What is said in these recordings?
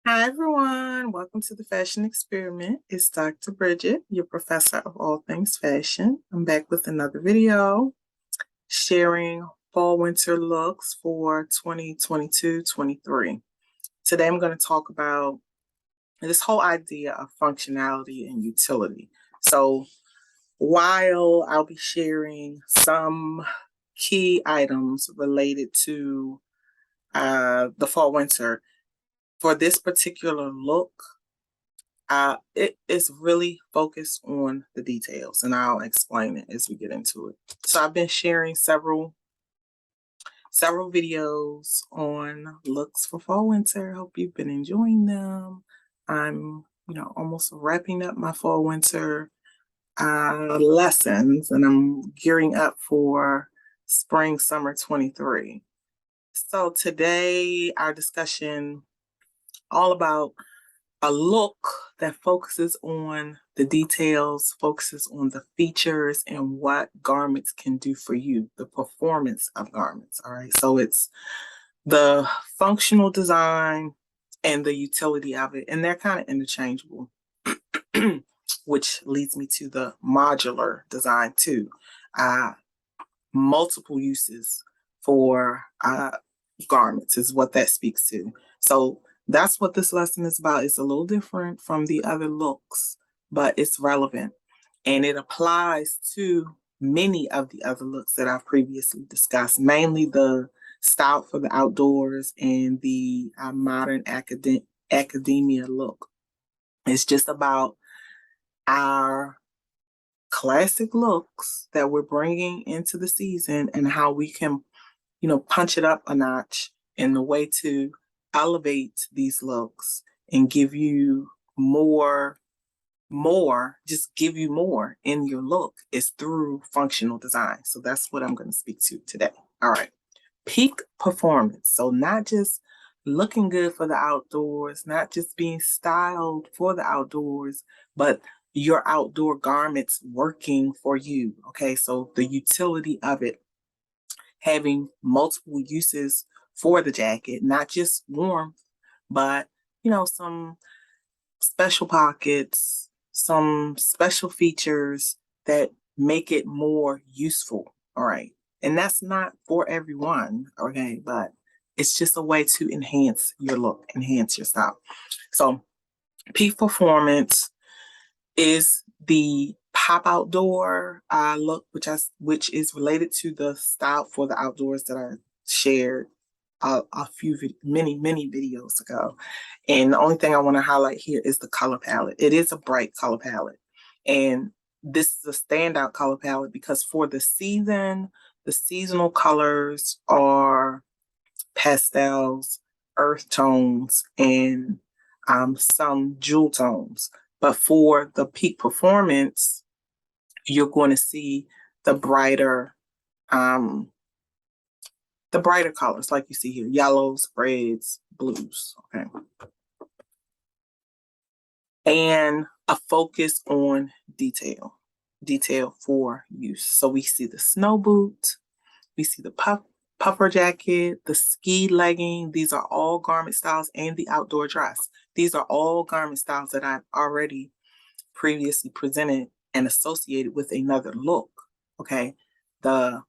Hi everyone, welcome to the Fashion Experiment. It's Dr. Bridget, your professor of all things fashion. I'm back with another video sharing fall winter looks for 2022-23. Today I'm going to talk about this whole idea of functionality and utility. So while I'll be sharing some key items related to the fall winter, for this particular look, it is really focused on the details, and I'll explain it as we get into it. So I've been sharing several videos on looks for fall winter. Hope you've been enjoying them. I'm, almost wrapping up my fall winter lessons, and I'm gearing up for spring summer 23. So today our discussion all about a look that focuses on the details, focuses on the features and what garments can do for you, the performance of garments. All right. So it's the functional design and the utility of it. And they're kind of interchangeable, which leads me to the modular design too. Multiple uses for garments is what that speaks to. So that's what this lesson is about. It's a little different from the other looks, but it's relevant. And it applies to many of the other looks that I've previously discussed, mainly the style for the outdoors and the modern academia look. It's just about our classic looks that we're bringing into the season and how we can, punch it up a notch in the way to elevate these looks and give you more, just give you more in your look is through functional design. So that's what I'm going to speak to today. All right. Peak performance. So not just looking good for the outdoors, not just being styled for the outdoors, but your outdoor garments working for you. Okay. So the utility of it, having multiple uses for the jacket, not just warmth, but, some special pockets, some special features that make it more useful. All right. And that's not for everyone. Okay. But it's just a way to enhance your look, enhance your style. So peak performance is the pop outdoor look, which is related to the style for the outdoors that I shared many videos ago. And the only thing I want to highlight here is the color palette. It is a bright color palette, and this is a standout color palette because for the season, the seasonal colors are pastels, earth tones, and some jewel tones. But for the peak performance, you're going to see the brighter colors like you see here, yellows, reds, blues, okay? And a focus on detail for use. So we see the snow boot, we see the puffer jacket, the ski legging. These are all garment styles, and the outdoor dress. These are all garment styles that I've already previously presented and associated with another look, okay? The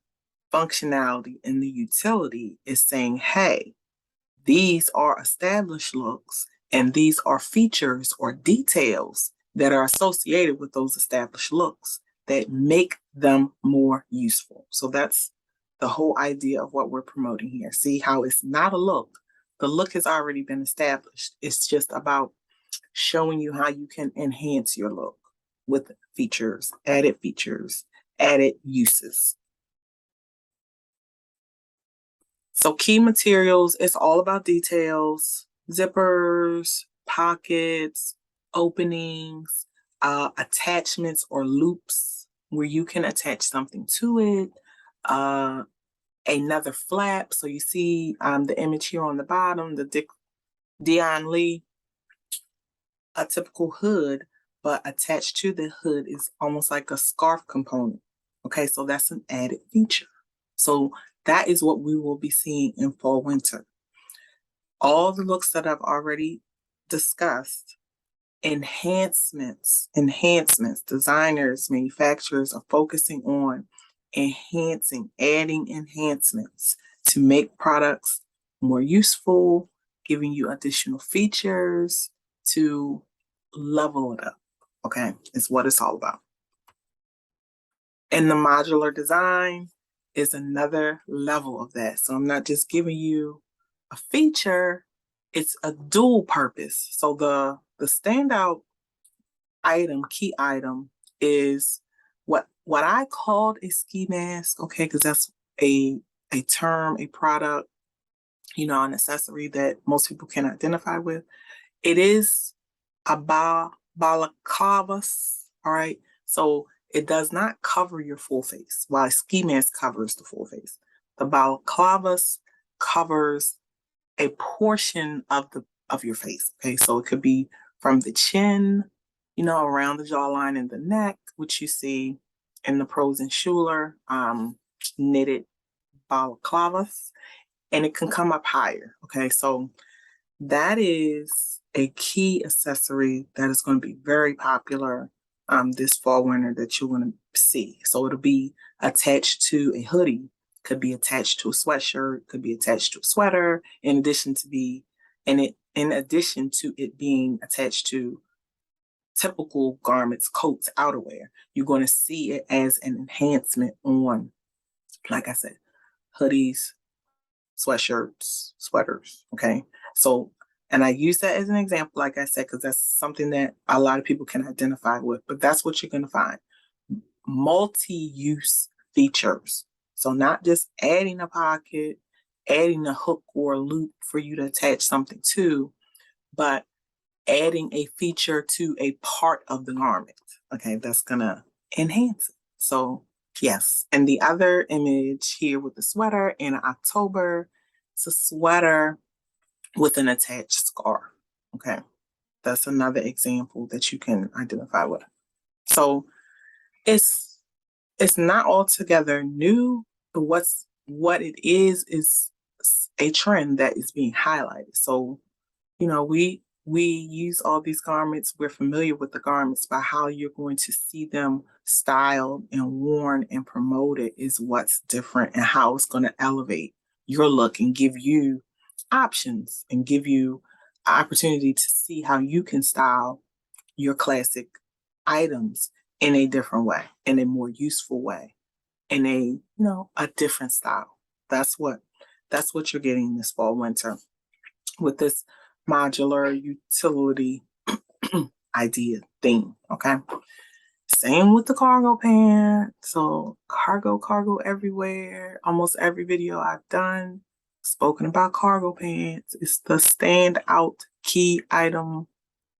functionality and the utility is saying, hey, these are established looks and these are features or details that are associated with those established looks that make them more useful. So that's the whole idea of what we're promoting here. See how it's not a look. The look has already been established. It's just about showing you how you can enhance your look with features, added uses. So key materials, it's all about details, zippers, pockets, openings, attachments or loops where you can attach something to it, another flap. So you see the image here on the bottom, the Dion Lee, a typical hood, but attached to the hood is almost like a scarf component. Okay, so that's an added feature. So that is what we will be seeing in fall winter. All the looks that I've already discussed, enhancements, designers, manufacturers are focusing on enhancing, adding enhancements to make products more useful, giving you additional features to level it up. Okay, is what it's all about. And the modular design is another level of that. So I'm not just giving you a feature, it's a dual purpose. So the standout item, key item, is what I called a ski mask, okay, because that's a term, a product, you know, an accessory that most people can identify with. It is a balaclavas, all right? So it does not cover your full face, while a ski mask covers the full face. The balaclavas covers a portion of your face, okay? So it could be from the chin, you know, around the jawline and the neck, which you see in the Pros and Schuler knitted balaclavas, and it can come up higher, okay? So that is a key accessory that is going to be very popular this fall winter that you're going to see. So it'll be attached to a hoodie, could be attached to a sweatshirt, could be attached to a sweater, in addition to it being attached to typical garments, coats, outerwear. You're going to see it as an enhancement on, like I said, hoodies, sweatshirts, sweaters, okay? So, and I use that as an example, like I said, because that's something that a lot of people can identify with, but that's what you're going to find. Multi-use features. So not just adding a pocket, adding a hook or a loop for you to attach something to, but adding a feature to a part of the garment, okay, that's going to enhance it. So yes, and the other image here with the sweater in October, it's a sweater with an attached scarf, okay? That's another example that you can identify with. So it's not altogether new, but what it is a trend that is being highlighted. So, you know, we use all these garments. We're familiar with the garments, but how you're going to see them styled and worn and promoted is what's different, and how it's going to elevate your look and give you options and give you an opportunity to see how you can style your classic items in a different way, in a more useful way, in a different style. That's what you're getting this fall winter with this modular utility idea theme, okay? Same with the cargo pant. So cargo everywhere. Almost every video I've done spoken about cargo pants. It's the standout key item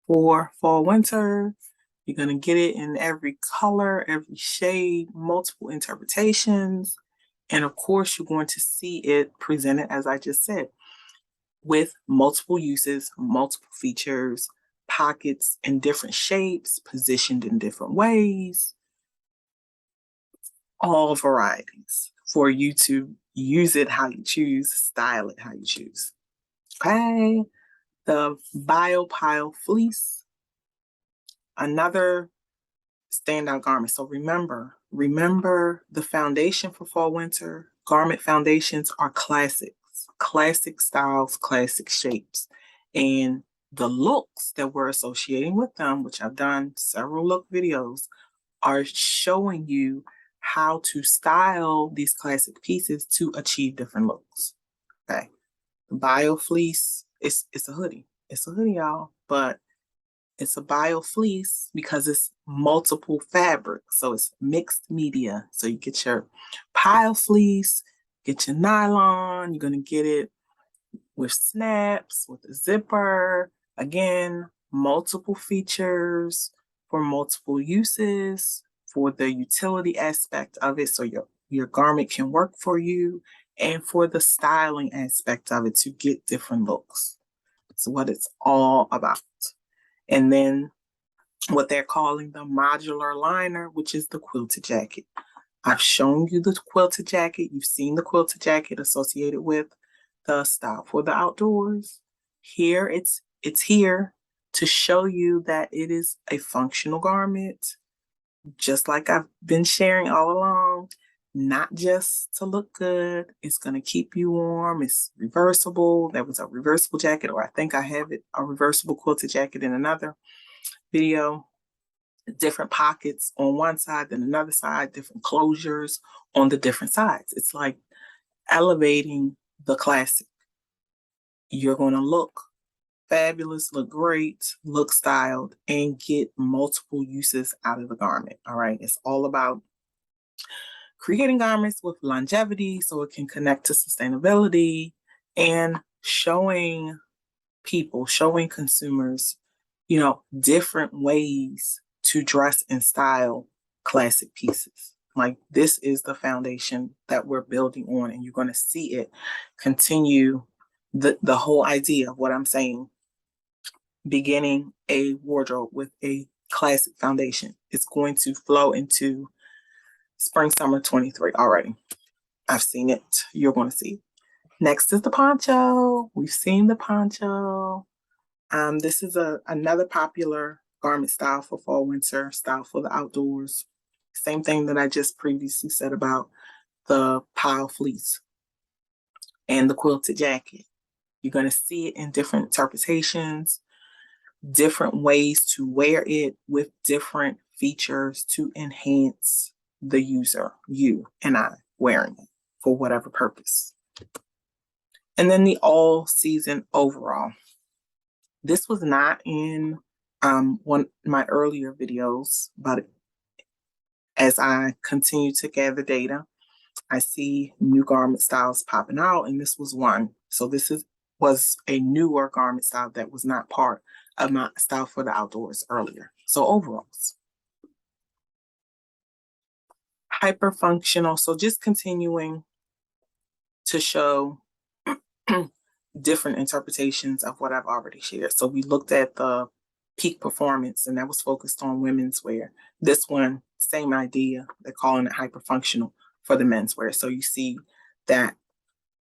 for fall winter. You're going to get it in every color, every shade, multiple interpretations. And of course, you're going to see it presented, as I just said, with multiple uses, multiple features, pockets in different shapes, positioned in different ways, all varieties for you to use it how you choose, style it how you choose. Okay, the BioPile Fleece, another standout garment. So remember the foundation for fall winter. Garment foundations are classics, classic styles, classic shapes. And the looks that we're associating with them, which I've done several look videos, are showing you how to style these classic pieces to achieve different looks. Okay. The Bio Fleece, it's a hoodie. It's a hoodie, y'all, but it's a bio fleece because it's multiple fabrics. So it's mixed media. So you get your pile fleece, get your nylon. You're going to get it with snaps, with a zipper. Again, multiple features for multiple uses, for the utility aspect of it. So your garment can work for you, and for the styling aspect of it to get different looks. It's what it's all about. And then what they're calling the modular liner, which is the quilted jacket. I've shown you the quilted jacket. You've seen the quilted jacket associated with the style for the outdoors. Here, it's here to show you that it is a functional garment, just like I've been sharing all along, not just to look good. It's going to keep you warm. It's reversible. There was a reversible jacket, or I think I have it, a reversible quilted jacket in another video. Different pockets on one side than another side, different closures on the different sides. It's like elevating the classic. You're going to look fabulous, look great, look styled, and get multiple uses out of the garment. All right. It's all about creating garments with longevity so it can connect to sustainability and showing people, showing consumers, different ways to dress and style classic pieces. Like, this is the foundation that we're building on, and you're going to see it continue the whole idea of what I'm saying. Beginning a wardrobe with a classic foundation. It's going to flow into spring, summer 23 already. I've seen it. You're going to see it. Next is the poncho. We've seen the poncho. This is another popular garment style for fall, winter, style for the outdoors. Same thing that I just previously said about the pile fleece and the quilted jacket. You're going to see it in different interpretations, different ways to wear it with different features to enhance the user, you and I, wearing it for whatever purpose. And then the all season overall. This was not in one of my earlier videos, but as I continue to gather data, I see new garment styles popping out, and this was one. So this was a newer garment style that was not part of my style for the outdoors earlier. So overalls. Hyper functional. So just continuing to show different interpretations of what I've already shared. So we looked at the peak performance, and that was focused on women's wear. This one, same idea. They're calling it hyper functional for the menswear. So you see that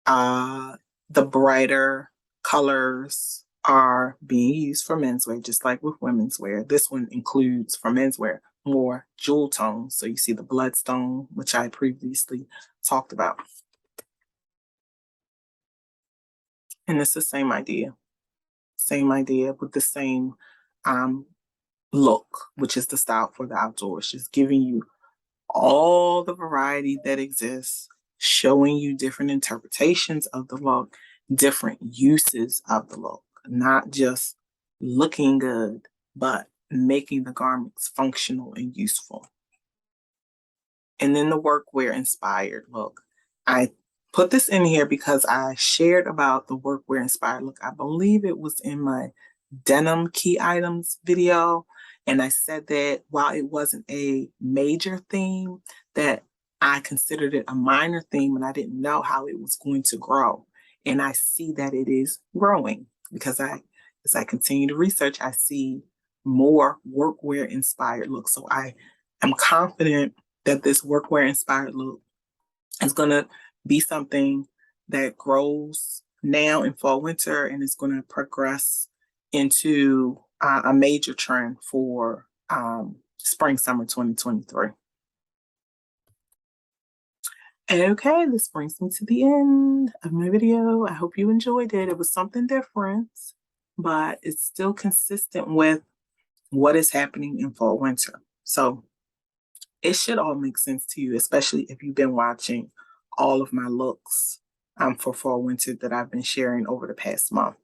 the brighter colors are being used for menswear, just like with women's wear. This one includes, for menswear, more jewel tones. So you see the Bloodstone, which I previously talked about. And it's the same idea with the same look, which is the style for the outdoors, just giving you all the variety that exists, showing you different interpretations of the look, different uses of the look, not just looking good, but making the garments functional and useful. And then the Workwear Inspired look. I put this in here because I shared about the Workwear Inspired look. I believe it was in my denim key items video. And I said that while it wasn't a major theme, that I considered it a minor theme, and I didn't know how it was going to grow. And I see that it is growing because as I continue to research, I see more workwear inspired looks. So I am confident that this workwear inspired look is going to be something that grows now in fall winter and is going to progress into a major trend for spring summer 2023. Okay, this brings me to the end of my video. I hope you enjoyed it. It was something different, but it's still consistent with what is happening in fall winter. So it should all make sense to you, especially if you've been watching all of my looks for fall winter that I've been sharing over the past month.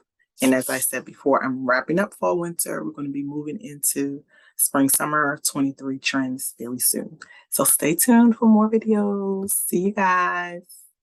And as I said before, I'm wrapping up fall winter. We're going to be moving into spring summer 23 trends very soon. So stay tuned for more videos. See you guys.